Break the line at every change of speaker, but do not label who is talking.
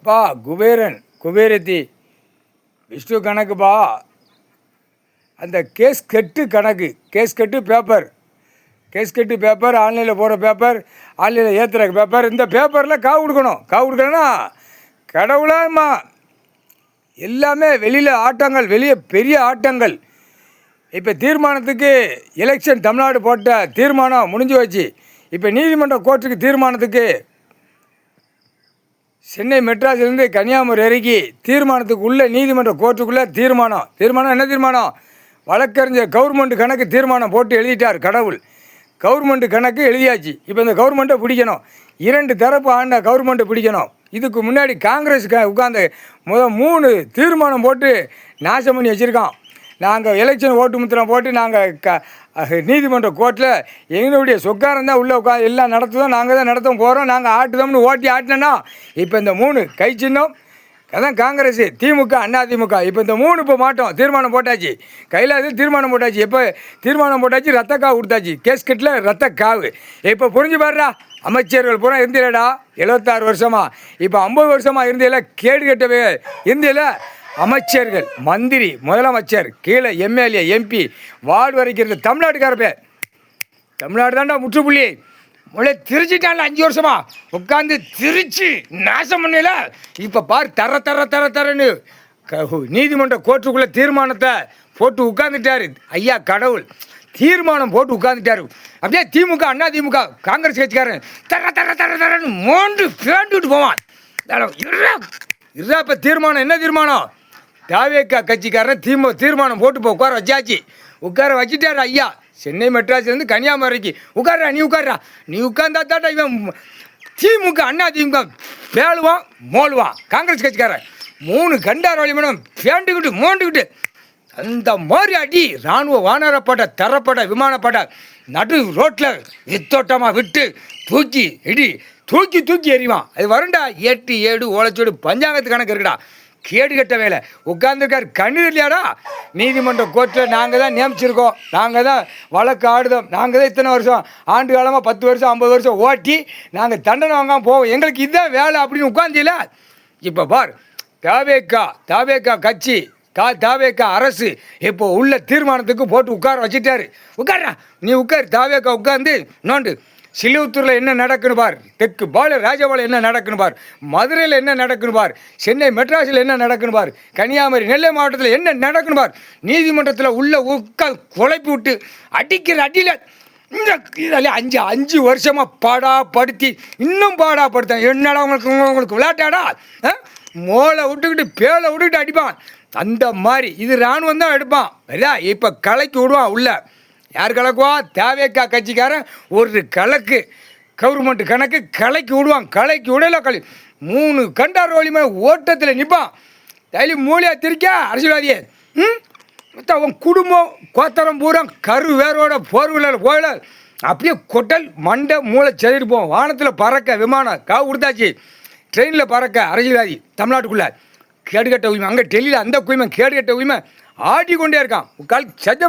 அப்பா குபேரன் குபேரத்தி விஷ்ணு கணக்குப்பா. அந்த கேஸ்கெட்டு கணக்கு, கேஸ்கெட்டு பேப்பர் ஆன்லைனில் போகிற பேப்பர், ஆன்லைனில் ஏற்றுற பேப்பர், இந்த பேப்பரில் காவு கொடுக்கணும். காவு கொடுக்கணும்னா கடவுளாம்மா எல்லாமே வெளியில் ஆட்டங்கள், வெளியே பெரிய ஆட்டங்கள். இப்போ தீர்மானத்துக்கு எலெக்ஷன் தமிழ்நாடு போட்ட தீர்மானம் முடிஞ்சு வச்சு, இப்போ நீதிமன்ற கோர்ட்டுக்கு தீர்மானத்துக்கு சென்னை மெட்ராஸ்லேருந்து கன்னியாகுமரி வரைக்கும் தீர்மானத்துக்கு உள்ள நீதிமன்ற கோர்ட்டுக்குள்ளே தீர்மானம் என்ன தீர்மானம்? வழக்கறிஞர் கவர்மெண்ட் கணக்கு தீர்மானம் போட்டு எழுதிட்டார் கடவுள். கவர்மெண்ட் கணக்கு எழுதியாச்சு. இப்போ இந்த கவர்மெண்ட்டை பிடிக்கணும், 2 தரப்பு ஆண்ட கவர்மெண்ட்டை பிடிக்கணும். இதுக்கு முன்னாடி காங்கிரஸ் உட்காந்து 3 தீர்மானம் போட்டு நாசம் பண்ணி வச்சுருக்கான். நாங்கள் எலெக்ஷன் ஓட்டு முத்திரம் போட்டு நாங்கள் நீதிமன்ற கோர்ட்டில் எங்களுடைய சொக்காரம் தான் உள்ளே உட்காந்து எல்லாம் நடத்துதோம், நாங்கள் தான் நடத்த போகிறோம், நாங்கள் ஆட்டுதோம்னு ஆட்டினோன்னா இப்போ இந்த 3 கை சின்னம் அதான் காங்கிரஸ், திமுக, அதிமுக. இப்போ இந்த 3 இப்போ மாட்டோம். தீர்மானம் போட்டாச்சு, கையில் அது தீர்மானம் போட்டாச்சு. எப்போ தீர்மானம் போட்டாச்சு? ரத்த காவு கொடுத்தாச்சு. கேஸ்கெட்டில் ரத்த காவு. இப்போ புரிஞ்சு பாடுறா, அமைச்சர்கள் பூரா இருந்தில்லடா 76 வருஷமா. இப்போ 50 வருஷமாக இருந்தில்ல, கேடு கட்டவே இருந்தில்ல. அமைச்சர்கள், மந்திரி, முதலமைச்சர், கீழே எம்எல்ஏ, எம்பி, வார்டு வரைக்கும் இருந்த தமிழ்நாட்டுக்கார பேர். தமிழ்நாடு தான்டா முற்றுப்புள்ளி. திருச்சிட்டான்ல 5 வருஷமா உட்காந்து திருச்சி நாசம் பண்ணல. இப்போ பார் தரன்னு நீதிமன்ற கோர்ட்டுக்குள்ளே தீர்மானத்தை போட்டு உட்காந்துட்டாரு ஐயா கடவுள். தீர்மானம் போட்டு உட்காந்துட்டாரு. அப்படியே திமுக, அதிமுக, காங்கிரஸ் கட்சிக்காரன் தரன்னு மோண்டு பேண்டுட்டு போவான். இப்போ தீர்மானம் என்ன தீர்மானம்? தாவேக்கா கட்சிக்காரன் தீர்மானம் போட்டு உட்கார வச்சாச்சு. உட்கார வச்சுட்டாரு ஐயா. சென்னை மெட்ராஸ்லேருந்து கன்னியாகுமரிக்கு உட்கார்றா. நீ உட்கார்ந்தா தாட்டா இவன் திமுக, அதிமுக பேழுவான் மோழுவான். காங்கிரஸ் கட்சிக்காரன் 3 கண்டார் வழி மேடம் பேண்டுக்கிட்டு மோண்டுக்கிட்டு அந்த மாதிரி அடி. இராணுவ வானரப்பட, தரப்பட, விமானப்பட நடு ரோட்டில் வித்தோட்டமாக விட்டு தூக்கி எறிவான். அது வருண்டா 8 7 ஓலைச்சோடு பஞ்சாங்கத்து கணக்கு இருக்குடா. கேடு கட்ட வேலை உட்காந்துருக்கார். கண்ணு இல்லையாடா? நீதிமன்ற கோர்ட்டில் நாங்கள் தான் நியமிச்சிருக்கோம், நாங்கள் தான் வழக்கு ஆடுதோம், நாங்கள் தான் இத்தனை வருஷம் ஆண்டு காலமாக 10 வருஷம் 50 வருஷம் ஓட்டி நாங்கள் தண்டனை வாங்காமல் போவோம், எங்களுக்கு இதுதான் வேலை அப்படின்னு உட்காந்தில்ல. இப்போ பார், தாவேக்கா கட்சி, தாவேக்கா அரசு இப்போ உள்ள தீர்மானத்துக்கு போட்டு உட்கார வச்சுட்டாரு. உட்கார்றா, நீ உட்கார். தாவேக்கா உட்காந்து நோண்டு. சிலுவத்தூரில் என்ன நடக்குன்னு பார், தெற்கு ராஜபாளையம் என்ன நடக்குன்னு பார், மதுரையில் என்ன நடக்குன்னு பார், சென்னை மெட்ராஸில் என்ன நடக்குன்னு பார், கன்னியாகுமரி, நெல்லை மாவட்டத்தில் என்ன நடக்குன்னு பார். நீதிமன்றத்தில் உள்ள குழப்பி விட்டு அடிக்கிற அடியில் இந்த இதில் 5 வருஷமாக பாடாப்படுத்தி இன்னும் பாடாப்படுத்தேன். என்னடா உங்களுக்கு விளையாட்டாடா? மோளை விட்டுக்கிட்டு பேலை விட்டுக்கிட்டு அடிப்பான். அந்த மாதிரி இது இராணுவம் தான் எடுப்பான். இப்போ கலைக்கு விடுவான் உள்ள. யார் கலக்குவா? தாவேக்கா கட்சிக்காரன் ஒரு கலக்கு கவர்மெண்ட் கணக்கு கலைக்கு விடுவான். கலைக்கு விடல 3 கண்டார் வழி மேலே ஓட்டத்தில் நிற்பான். டெய்லி மூலையாக திரிக்கா அரசியல்வாதியே. அவன் குடும்பம் கோத்தரம் பூரா கரு வேரோட போர்வில் போயில அப்படியே கொட்டல் மண்டை மூளை செதிருப்போம். வானத்தில் பறக்க விமானம் காவு கொடுத்தாச்சு. ட்ரெயினில் பறக்க அரசியல்வாதி தமிழ்நாட்டுக்குள்ளே கேடுகட்ட உரிமை. அங்கே டெல்லியில் அந்த குயிமை கேடுகட்ட உரிமை ஆடிக்கொண்டே இருக்கான். சத்தியம்.